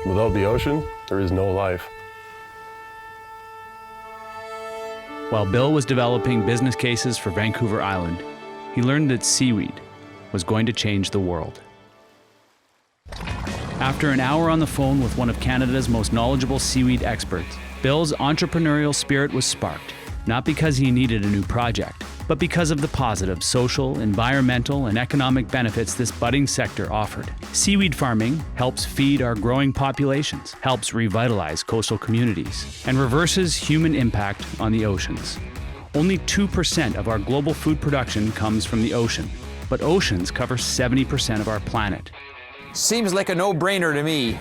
Without the ocean, there is no life. While Bill was developing business cases for Vancouver Island, he learned that seaweed was going to change the world. After an hour on the phone with one of Canada's most knowledgeable seaweed experts, Bill's entrepreneurial spirit was sparked, not because he needed a new project, but because of the positive social, environmental, and economic benefits this budding sector offered. Seaweed farming helps feed our growing populations, helps revitalize coastal communities, and reverses human impact on the oceans. Only 2% of our global food production comes from the ocean, but oceans cover 70% of our planet. Seems like a no-brainer to me.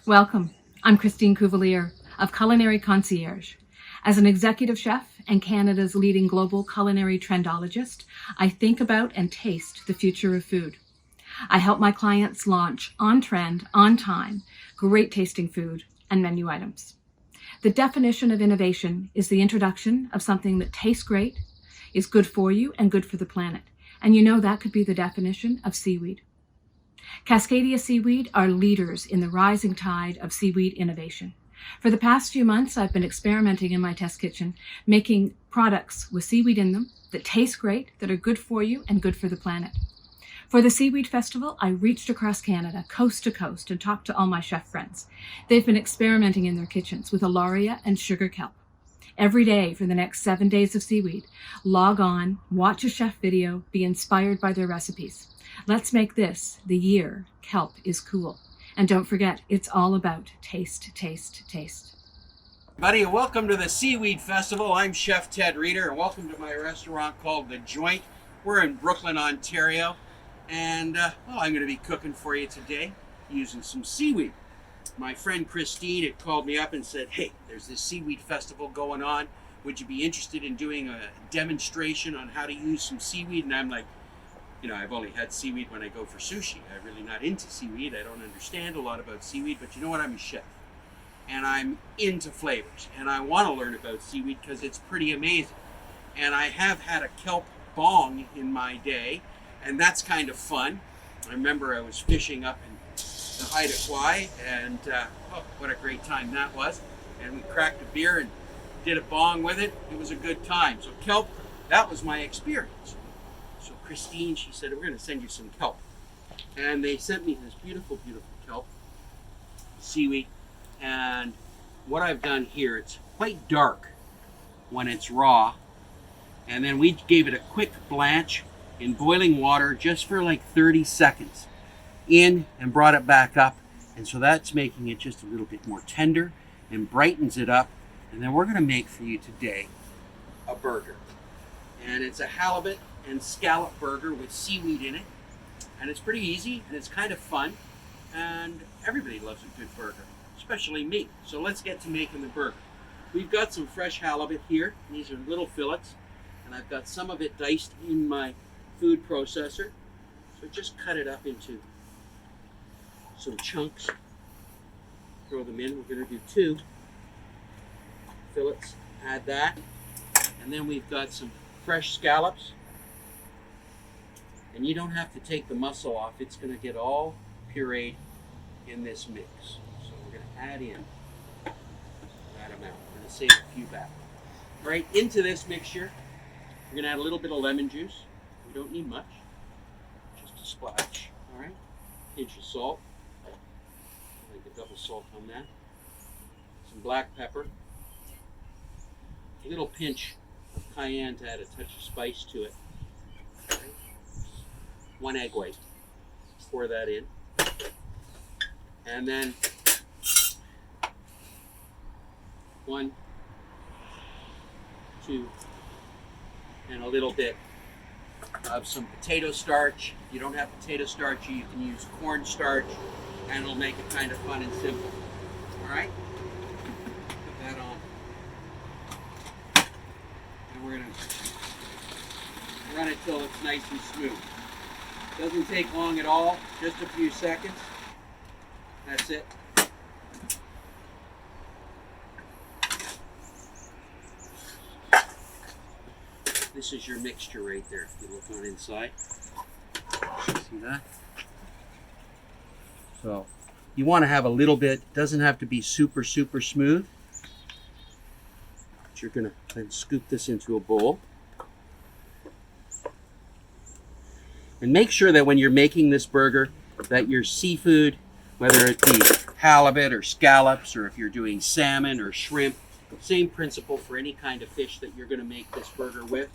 Welcome. I'm Christine Cavalier of Culinary Concierge. As an executive chef and Canada's leading global culinary trendologist, I think about and taste the future of food. I help my clients launch on trend, on time, great tasting food and menu items. The definition of innovation is the introduction of something that tastes great, is good for you and good for the planet. And you know that could be the definition of seaweed. Cascadia Seaweed are leaders in the rising tide of seaweed innovation. For the past few months, I've been experimenting in my test kitchen, making products with seaweed in them that taste great, that are good for you and good for the planet. For the Seaweed Festival, I reached across Canada, coast to coast, and talked to all my chef friends. They've been experimenting in their kitchens with alaria and sugar kelp. Every day for the next 7 days of seaweed, log on, watch a chef video, be inspired by their recipes. Let's make this the year kelp is cool. And don't forget, it's all about taste, taste, taste. Buddy, welcome to the Seaweed Festival. I'm Chef Ted Reeder, and welcome to my restaurant called The Joint. We're in Brooklin, Ontario, and I'm going to be cooking for you today using some seaweed. My friend Christine had called me up and said, hey, there's this Seaweed Festival going on. Would you be interested in doing a demonstration on how to use some seaweed? And I'm like, you know, I've only had seaweed when I go for sushi. I'm really not into seaweed. I don't understand a lot about seaweed, but you know what? I'm a chef. And I'm into flavors. And I want to learn about seaweed because it's pretty amazing. And I have had a kelp bong in my day, and that's kind of fun. I remember I was fishing up in the Haida Kwai, and oh, what a great time that was. And we cracked a beer and did a bong with it. It was a good time. So kelp, that was my experience. So Christine, she said, we're going to send you some kelp. And they sent me this beautiful, beautiful kelp, seaweed. And what I've done here, it's quite dark when it's raw. And then we gave it a quick blanch in boiling water just for like 30 seconds in and brought it back up. And so that's making it just a little bit more tender and brightens it up. And then we're going to make for you today a burger. And it's a halibut and scallop burger with seaweed in it, and it's pretty easy and it's kind of fun, and everybody loves a good burger, especially me. So let's get to making the burger. We've got some fresh halibut here. These are little fillets, and I've got some of it diced in my food processor. So just cut it up into some chunks, throw them in. We're going to do 2 fillets, add that, and then we've got some fresh scallops. And you don't have to take the muscle off. It's going to get all pureed in this mix. So we're going to add in that amount. We're going to save a few back. All right, into this mixture, we're going to add a little bit of lemon juice. We don't need much, just a splash. All right, pinch of salt. I like a double salt on that. Some black pepper. A little pinch of cayenne to add a touch of spice to it. 1 egg white, pour that in, and then 1, 2, and a little bit of some potato starch. If you don't have potato starch, you can use corn starch, and it'll make it kind of fun and simple. All right, put that on, and we're gonna run it till it's nice and smooth. Doesn't take long at all, just a few seconds. That's it. This is your mixture right there. If you look on inside, see that? So you want to have a little bit, doesn't have to be super smooth. But you're going to then scoop this into a bowl. And make sure that when you're making this burger, that your seafood, whether it be halibut or scallops, or if you're doing salmon or shrimp, same principle for any kind of fish that you're going to make this burger with.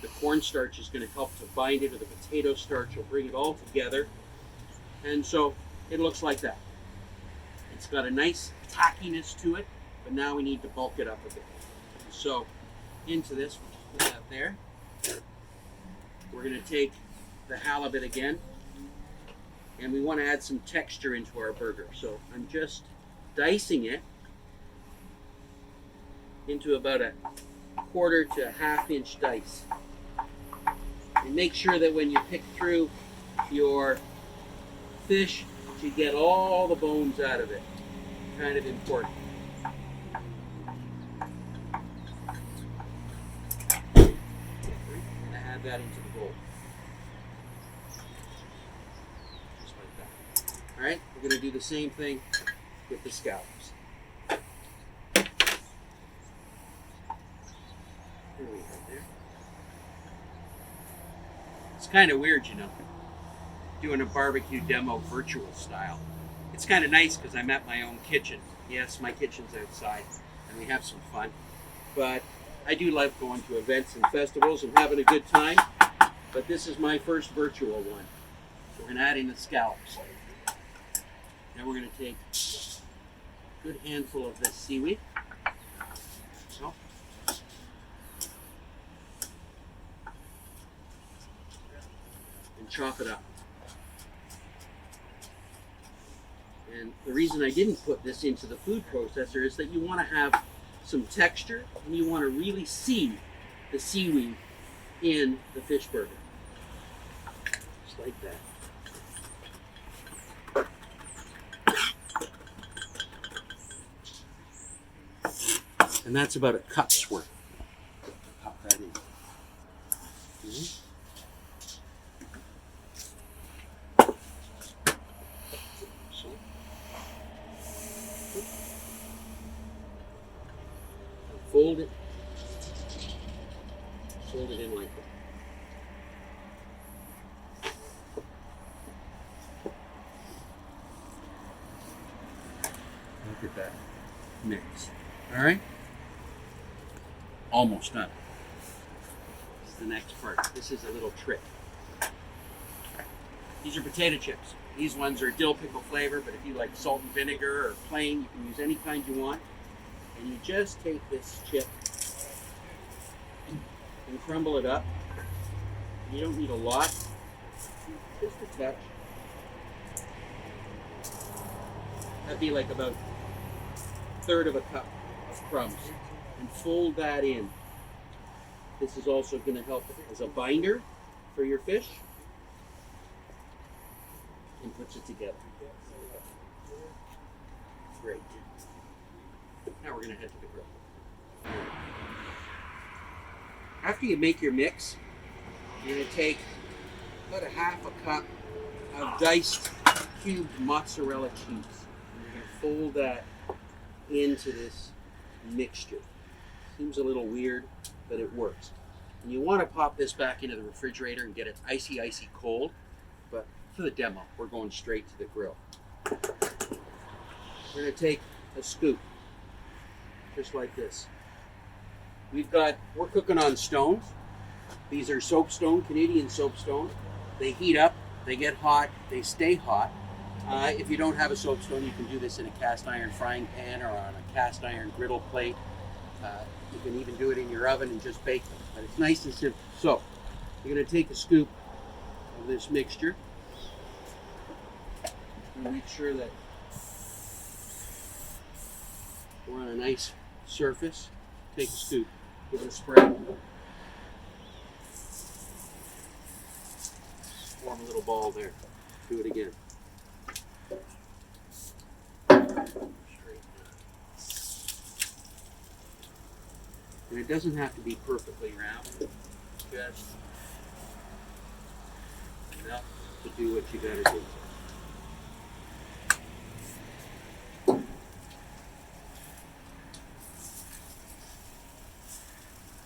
The cornstarch is going to help to bind it, or the potato starch will bring it all together. And so it looks like that. It's got a nice tackiness to it, but now we need to bulk it up a bit. So into this, we'll put that there. We're going to take the halibut again, and we want to add some texture into our burger. So I'm just dicing it into about a 1/4 to a 1/2 inch dice. And make sure that when you pick through your fish, you get all the bones out of it. Kind of important. I'm going to add that into the bowl. Just like that. All right, we're going to do the same thing with the scallops. There we go there. It's kind of weird, you know, doing a barbecue demo virtual style. It's kind of nice because I'm at my own kitchen. Yes, my kitchen's outside and we have some fun. But I do love going to events and festivals and having a good time. But this is my first virtual one. So we're going to add in the scallops. Then we're going to take a good handful of this seaweed. So. And chop it up. And the reason I didn't put this into the food processor is that you want to have some texture and you want to really see the seaweed in the fish burger. Just like that. And that's about a cup's worth. Pop that in. Mm-hmm. Fold it in like that. Look at that mix. All right, almost done. This is the next part. This is a little trick. These are potato chips. These ones are dill pickle flavor, but if you like salt and vinegar or plain, you can use any kind you want. And you just take this chip and crumble it up. You don't need a lot, just a touch. That'd be like about 1/3 of a cup of crumbs. And fold that in. This is also going to help as a binder for your fish. And puts it together. Great. Now we're going to head to the grill. After you make your mix, you're going to take about a 1/2 cup of diced cubed mozzarella cheese. And you're going to fold that into this mixture. Seems a little weird, but it works. And you want to pop this back into the refrigerator and get it icy cold. But for the demo, we're going straight to the grill. We're going to take a scoop. Just like this. We're cooking on stones. These are soapstone, Canadian soapstone. They heat up, they get hot, they stay hot. If you don't have a soapstone, you can do this in a cast iron frying pan or on a cast iron griddle plate. You can even do it in your oven and just bake them. But it's nice and simple. So, you're going to take a scoop of this mixture. And make sure that we're on a nice surface. Take a scoop, give it a spray. form a little ball there. Do it again. And it doesn't have to be perfectly round, just enough to do what you gotta do.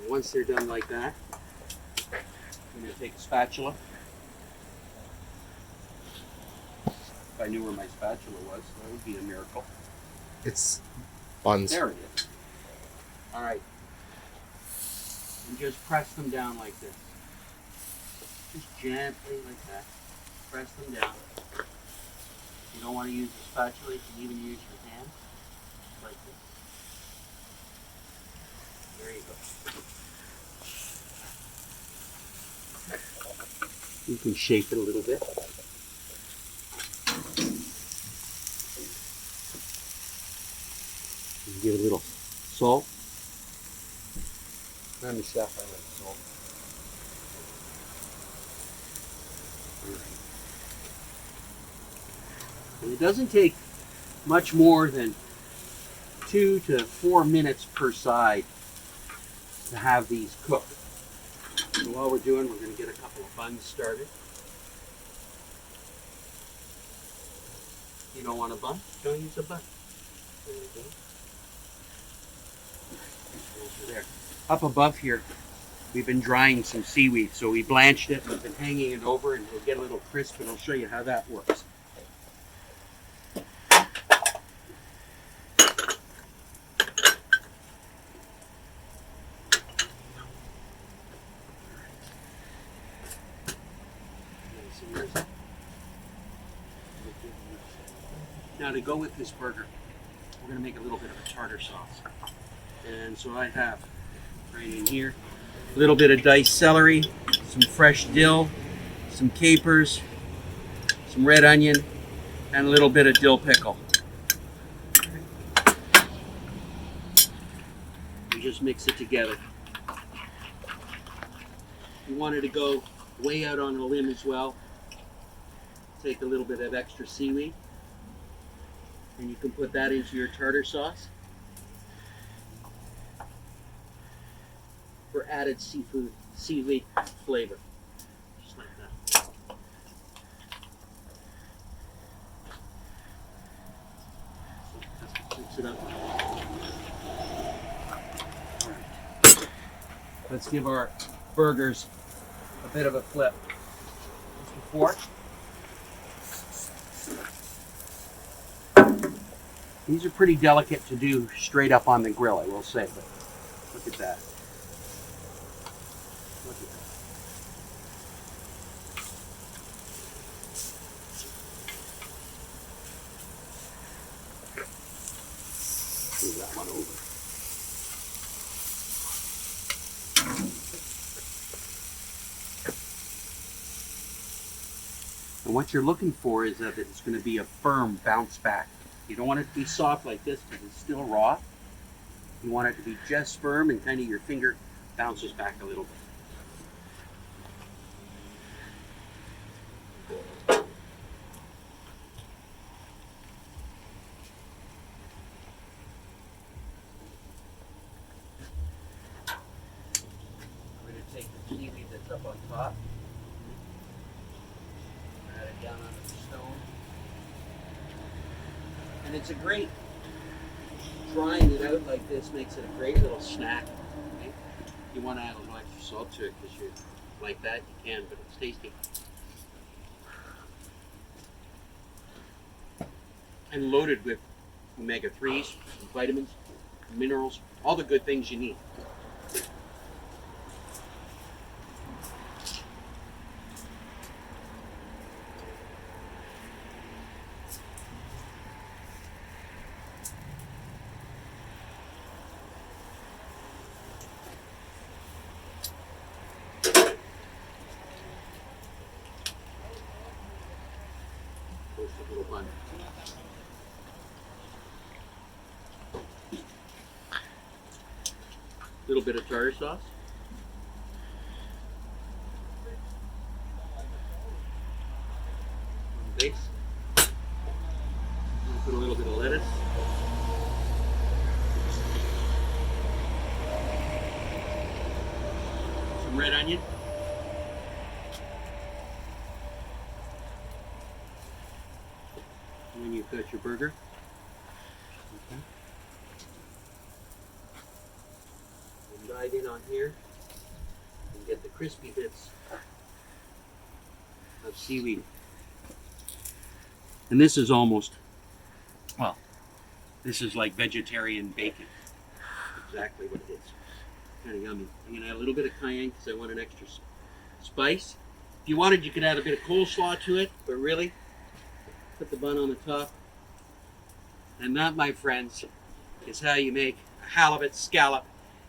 And once they're done like that, I'm gonna take a spatula. If I knew where my spatula was, that would be a miracle. It's buns. There it is. All right. And just press them down like this. Just gently like that. Press them down. You don't want to use the spatula, you can even use your hand. Like this. There you go. You can shape it a little bit. You can give it a little salt. I'm a chef, I like salt. And it doesn't take much more than 2 to 4 minutes per side to have these cooked. So while we're doing, we're going to get a couple of buns started. You don't want a bun? Don't use a bun. There you go. There. Up above here, we've been drying some seaweed, so we blanched it and we've been hanging it over, and it'll get a little crisp, and I'll show you how that works. Now to go with this burger, we're going to make a little bit of a tartar sauce. And so I have right in here a little bit of diced celery, some fresh dill, some capers, some red onion, and a little bit of dill pickle. You just mix it together. You wanted to go way out on a limb as well. Take a little bit of extra seaweed, and you can put that into your tartar sauce for added seaweed flavor. Just like that. So mix it up. All right. Let's give our burgers a bit of a flip. Just before. These are pretty delicate to do straight up on the grill, I will say, but look at that. Look at that. Move that one over. And what you're looking for is that it's going to be a firm bounce back. You don't want it to be soft like this because it's still raw. You want it to be just firm, and kind of your finger bounces back a little bit. I'm going to take the seaweed that's up on top, add it down onto the stone. And it's a great, drying it out like this makes it a great little snack. Okay? You want to add a little extra salt to it because you like that, you can, but it's tasty. And loaded with omega-3s, vitamins, minerals, all the good things you need. Just a little bun. Little bit of tartar sauce. Nice. Put a little bit of lettuce. Some red onion. And then you've got your burger. Okay. And dive in on here and get the crispy bits of seaweed. And this is almost, well, this is like vegetarian bacon. Exactly what it is. Kind of yummy. I'm going to add a little bit of cayenne because I want an extra spice. If you wanted, you could add a bit of coleslaw to it, but really, put the bun on the top. And that, my friends, is how you make a halibut, scallop,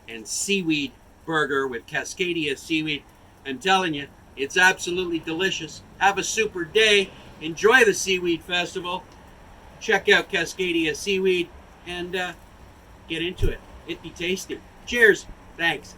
and seaweed burger with Cascadia seaweed. I'm telling you, it's absolutely delicious. Have a super day. Enjoy the Seaweed Festival. Check out Cascadia seaweed and get into it. It'd be tasty. Cheers. Thanks.